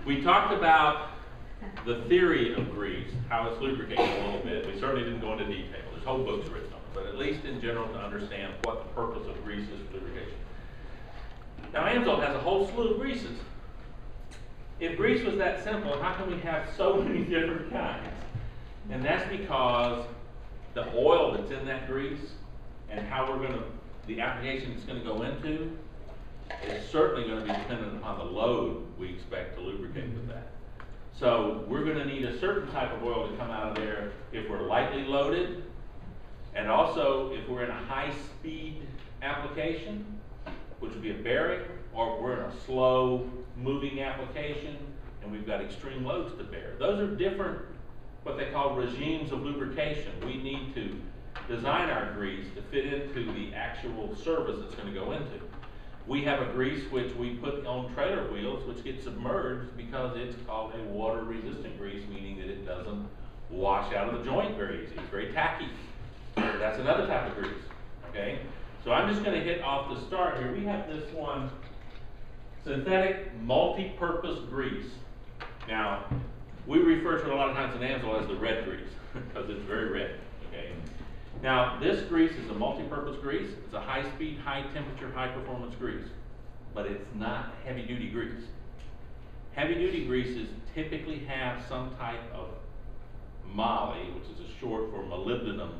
We talked about the theory of grease, how it's lubricated a little bit. We certainly didn't go into detail. There's whole books written on it, but at least in general to understand what the purpose of grease is for lubrication. Now AMSOIL has a whole slew of greases. If grease was that simple, how can we have so many different kinds? And that's because the oil that's in that grease and how the application it's going to go into is certainly going to be dependent upon the load we expect to lubricate with that. So we're going to need a certain type of oil to come out of there if we're lightly loaded, and also if we're in a high-speed application, which would be a bearing, or if we're in a slow-moving application and we've got extreme loads to bear. Those are different, what they call regimes of lubrication. We need to design our grease to fit into the actual service it's going to go into. We have a grease which we put on trailer wheels which gets submerged because it's called a water-resistant grease, meaning that it doesn't wash out of the joint very easy. It's very tacky. That's another type of grease, okay? So I'm just going to hit off the start here. We have this one, synthetic multi-purpose grease. Now, we refer to it a lot of times in AMSOIL as the red grease because it's very red, okay? Now, this grease is a multi-purpose grease. It's a high-speed, high-temperature, high-performance grease, but it's not heavy-duty grease. Heavy-duty greases typically have some type of moly, which is a short for molybdenum,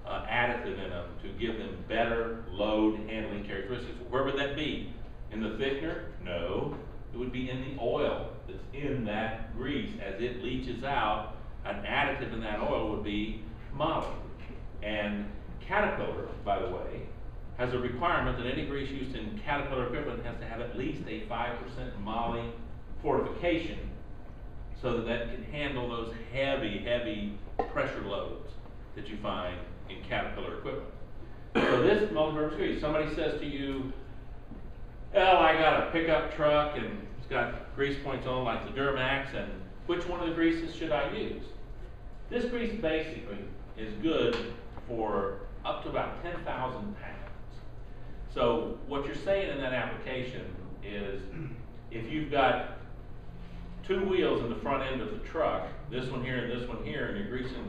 additive in them to give them better load handling characteristics. Where would that be? In the thickener? No. It would be in the oil that's in that grease. As it leaches out, an additive in that oil would be moly. And Caterpillar, by the way, has a requirement that any grease used in Caterpillar equipment has to have at least a 5% moly fortification so that that can handle those heavy, heavy pressure loads that you find in Caterpillar equipment. So this multi-purpose grease, somebody says to you, well, I got a pickup truck and it's got grease points on like the Duramax, and which one of the greases should I use? This grease basically is good for up to about 10,000 pounds. So what you're saying in that application is if you've got two wheels in the front end of the truck, this one here and this one here, and you're greasing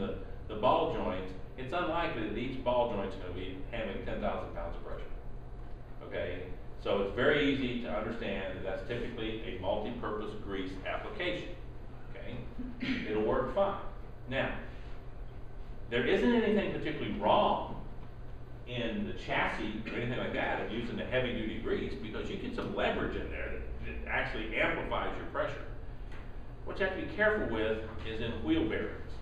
the ball joints, it's unlikely that each ball joint is going to be having 10,000 pounds of pressure. Okay? So it's very easy to understand that that's typically a multi-purpose grease application. Okay? It'll work fine. Now, there isn't anything particularly wrong in the chassis or anything like that of using the heavy-duty grease because you get some leverage in there that actually amplifies your pressure. What you have to be careful with is in wheel bearings.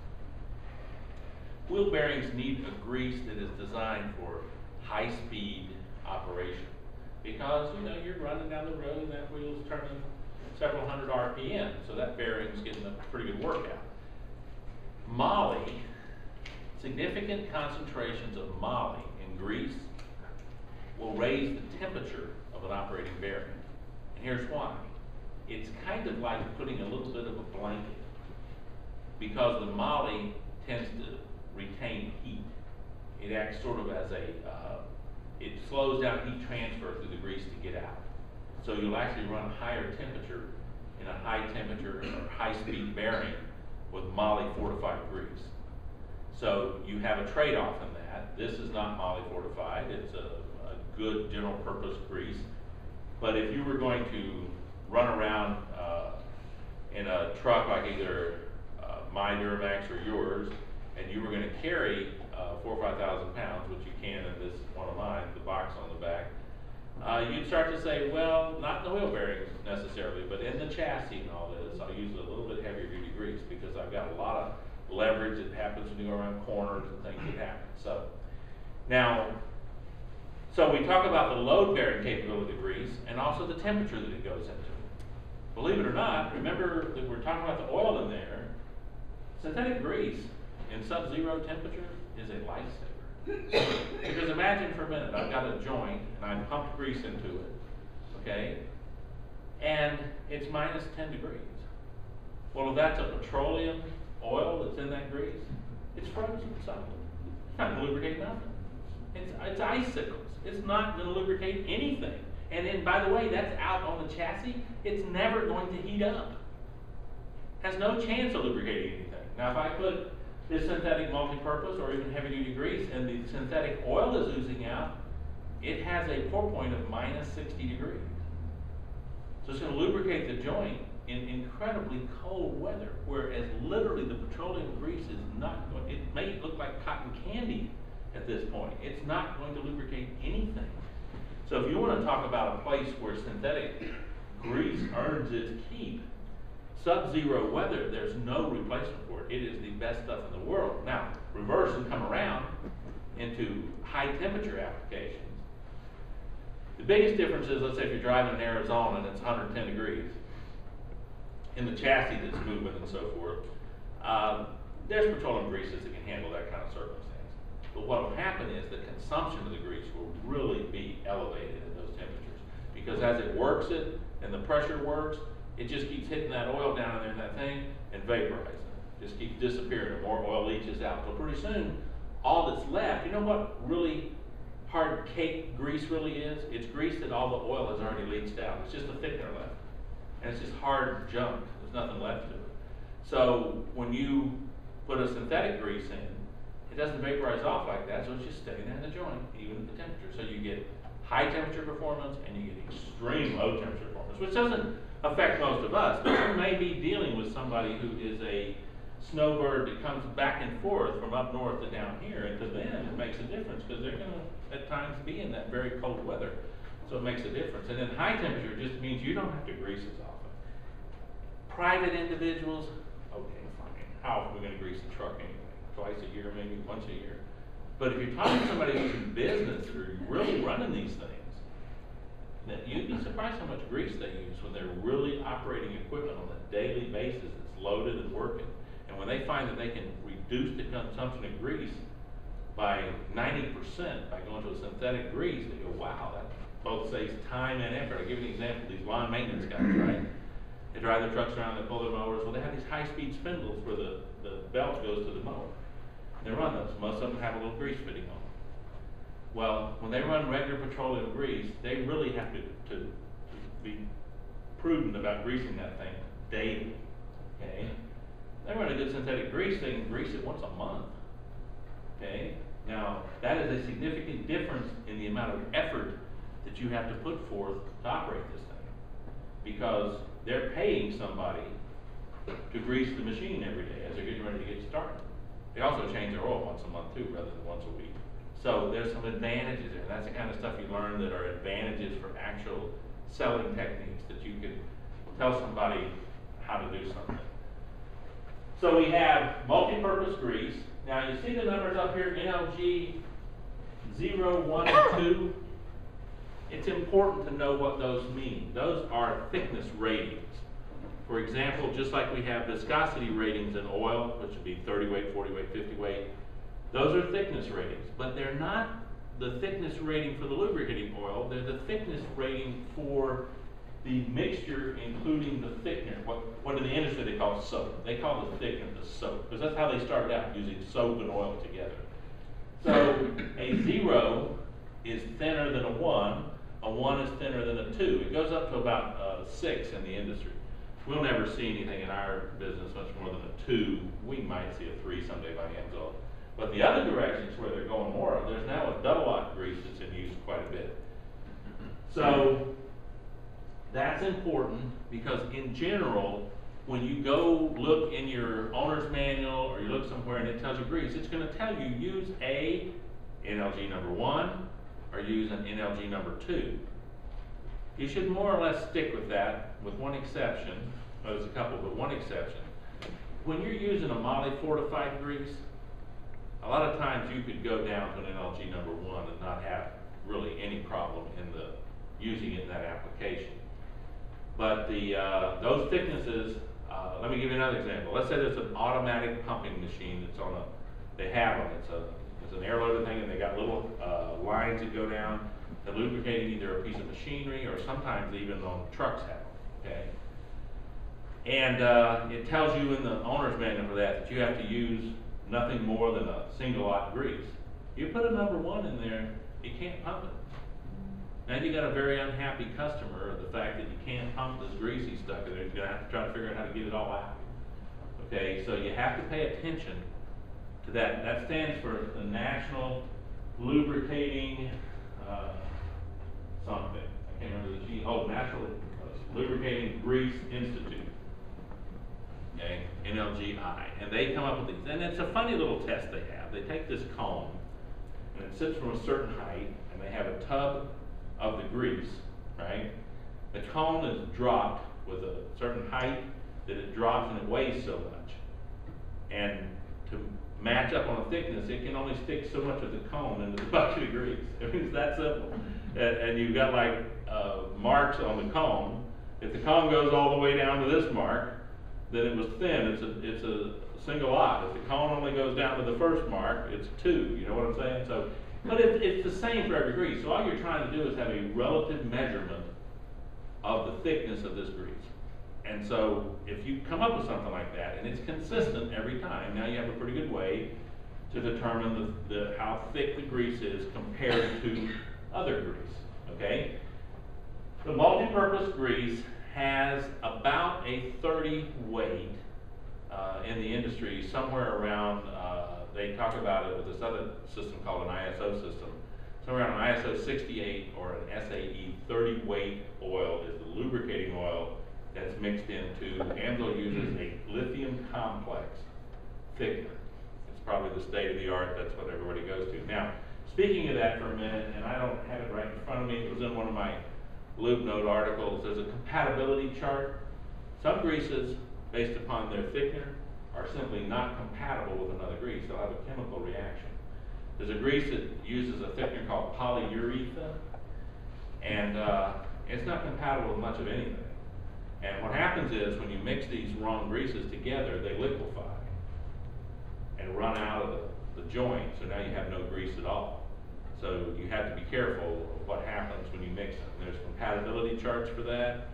Wheel bearings need a grease that is designed for high-speed operation because, you know, you're running down the road and that wheel's turning several hundred RPM, so that bearing's getting a pretty good workout. Moly, significant concentrations of moly in grease will raise the temperature of an operating bearing. And here's why. It's kind of like putting a little bit of a blanket because the moly tends to retain heat. It acts sort of as it slows down heat transfer through the grease to get out. So you'll actually run a higher temperature in a high temperature or high speed bearing with moly fortified grease. So you have a trade-off in that. This is not moly fortified. It's a good general purpose grease. But if you were going to run around in a truck like either my Duramax or yours, and you were going to carry 4,000 or 5,000 pounds, which you can in this one of mine, the box on the back, you'd start to say, well, not in the wheel bearings necessarily, but in the chassis and all this, I'll use a little bit heavier duty grease because I've got a lot of leverage that happens when you go around corners and things that happen. So now, so we talk about the load bearing capability of grease and also the temperature that it goes into. Believe it or not, remember that we're talking about the oil in there. Synthetic grease in sub-zero temperature is a lifesaver. Because imagine for a minute, I've got a joint and I pumped grease into it, okay? And it's minus 10 degrees. Well, if that's a petroleum oil that's in that grease, it's frozen solid. It's not going to lubricate nothing. It's icicles. It's not going to lubricate anything. And then, by the way, that's out on the chassis. It's never going to heat up. has no chance of lubricating anything. Now if I put this synthetic multi-purpose or even heavy duty grease and the synthetic oil is oozing out, it has a pour point of minus 60 degrees. So it's going to lubricate the joint in incredibly cold weather, whereas literally the petroleum grease is not going, it may look like cotton candy at this point. It's not going to lubricate anything. So if you want to talk about a place where synthetic grease earns its keep, sub-zero weather, there's no replacement for it. It is the best stuff in the world. Now, reverse and come around into high temperature applications. The biggest difference is, let's say if you're driving in Arizona and it's 110 degrees, in the chassis that's moving and so forth, there's petroleum greases that can handle that kind of circumstance. But what will happen is the consumption of the grease will really be elevated in those temperatures, because as it works it and the pressure works, it just keeps hitting that oil down in there in that thing and vaporizing it. Just keeps disappearing and more oil leaches out. So pretty soon, all that's left, you know what really hard cake grease really is? It's grease that all the oil has already leached out. It's just a thickener left. And it's just hard junk. There's nothing left to it. So when you put a synthetic grease in, it doesn't vaporize off like that, so it's just staying there in the joint, even at the temperature. So you get high temperature performance and you get extreme low temperature performance, which doesn't affect most of us, but you may be dealing with somebody who is a snowbird that comes back and forth from up north to down here, and to them it makes a difference because they're going to at times be in that very cold weather. So it makes a difference. And then high temperature just means you don't have to grease as often. Private individuals, okay, fine. How often are we going to grease the truck anyway? Twice a year, maybe once a year. But if you're talking to somebody who's in business that are really running these things, that you'd be surprised how much grease they use when they're really operating equipment on a daily basis. It's loaded and working. And when they find that they can reduce the consumption of grease by 90% by going to a synthetic grease, they go, wow, that both saves time and effort. I'll give you an example. These lawn maintenance guys, right? They drive their trucks around, they pull their mowers. Well, they have these high-speed spindles where the belt goes to the mower. They run those. Most of them have a little grease fitting on them. Well, when they run regular petroleum grease, they really have to be prudent about greasing that thing daily. Okay? They run a good synthetic grease, they can grease it once a month. Okay? Now, that is a significant difference in the amount of effort that you have to put forth to operate this thing. Because they're paying somebody to grease the machine every day as they're getting ready to get started. They also change their oil once a month too, rather than once a week. So there's some advantages there. That's the kind of stuff you learn that are advantages for actual selling techniques that you can tell somebody how to do something. So we have multi-purpose grease. Now you see the numbers up here, NLG 0, 1, and 2. It's important to know what those mean. Those are thickness ratings. For example, just like we have viscosity ratings in oil, which would be 30 weight, 40 weight, 50 weight, those are thickness ratings, but they're not the thickness rating for the lubricating oil. They're the thickness rating for the mixture, including the thickener. What in the industry they call soap. They call the thickener the soap, because that's how they started out, using soap and oil together. So a 0 is thinner than a 1 is thinner than a 2. It goes up to about 6 in the industry. We'll never see anything in our business much more than a 2. We might see a 3 someday by AMSOIL. But the other directions where they're going more of, there's now a double lock grease that's in use quite a bit. So that's important because in general, when you go look in your owner's manual or you look somewhere and it tells you grease, it's going to tell you use a NLG number 1 or use an NLG number 2. You should more or less stick with that, with one exception. Well, there's a couple, but one exception. When you're using a moly fortified grease, a lot of times you could go down to an NLG number 1 and not have really any problem in using it in that application. But those thicknesses, let me give you another example. Let's say there's an automatic pumping machine that's on they have them. It's an air-loaded thing, and they got little lines that go down. They're lubricating either a piece of machinery or sometimes even on trucks have them, okay? And it tells you in the owner's manual for that you have to use nothing more than a single lot grease. You put a number 1 in there, you can't pump it. Now you got a very unhappy customer of the fact that you can't pump this grease he's stuck in there. You're going to have to try to figure out how to get it all out. Okay, so you have to pay attention to that. That stands for the National Lubricating something. I can't remember the G. Oh, National Lubricating Grease Institute. Okay, NLGI, and they come up with these, and it's a funny little test they have. They take this cone, and it sits from a certain height, and they have a tub of the grease, right? The cone is dropped with a certain height that it drops and it weighs so much. And to match up on a thickness, it can only stick so much of the cone into the bucket of grease. I mean, it's that simple. And you've got like marks on the cone. If the cone goes all the way down to this mark, then it was thin. It's a single odd. If the cone only goes down to the first mark, it's 2. You know what I'm saying? So, but it's the same for every grease. So all you're trying to do is have a relative measurement of the thickness of this grease. And so if you come up with something like that, and it's consistent every time, now you have a pretty good way to determine how thick the grease is compared to other grease, okay? The multi-purpose grease has about a 30 weight in the industry, somewhere around, they talk about it with this other system called an ISO system. Somewhere around an ISO 68 or an SAE 30 weight oil is the lubricating oil that's mixed into. AMSOIL uses a lithium complex thickener. It's probably the state of the art. That's what everybody goes to. Now, speaking of that for a minute, and I don't have it right in front of me, it was in one of my Lube Note articles. There's a compatibility chart. Some greases, based upon their thickener, are simply not compatible with another grease. They'll have a chemical reaction. There's a grease that uses a thickener called polyurethane, and it's not compatible with much of anything. And what happens is when you mix these wrong greases together, they liquefy and run out of the joint, so now you have no grease at all. So you have to be careful of what happens when you mix them. There's compatibility charts for that.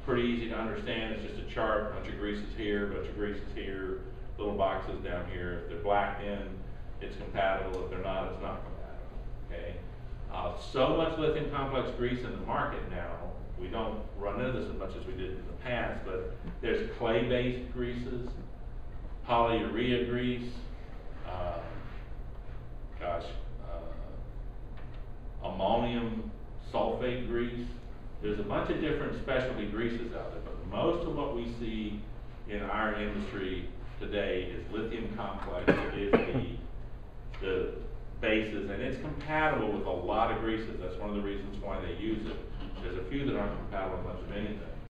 Pretty easy to understand. It's just a chart, a bunch of greases here, a bunch of greases here, little boxes down here. If they're blacked in, it's compatible. If they're not, it's not compatible, okay? So much lithium complex grease in the market now, we don't run into this as much as we did in the past, but there's clay-based greases, polyurea grease, ammonium sulfate grease. There's a bunch of different specialty greases out there, but most of what we see in our industry today is lithium complex. It is the bases, and it's compatible with a lot of greases. That's one of the reasons why they use it. There's a few that aren't compatible with much of anything.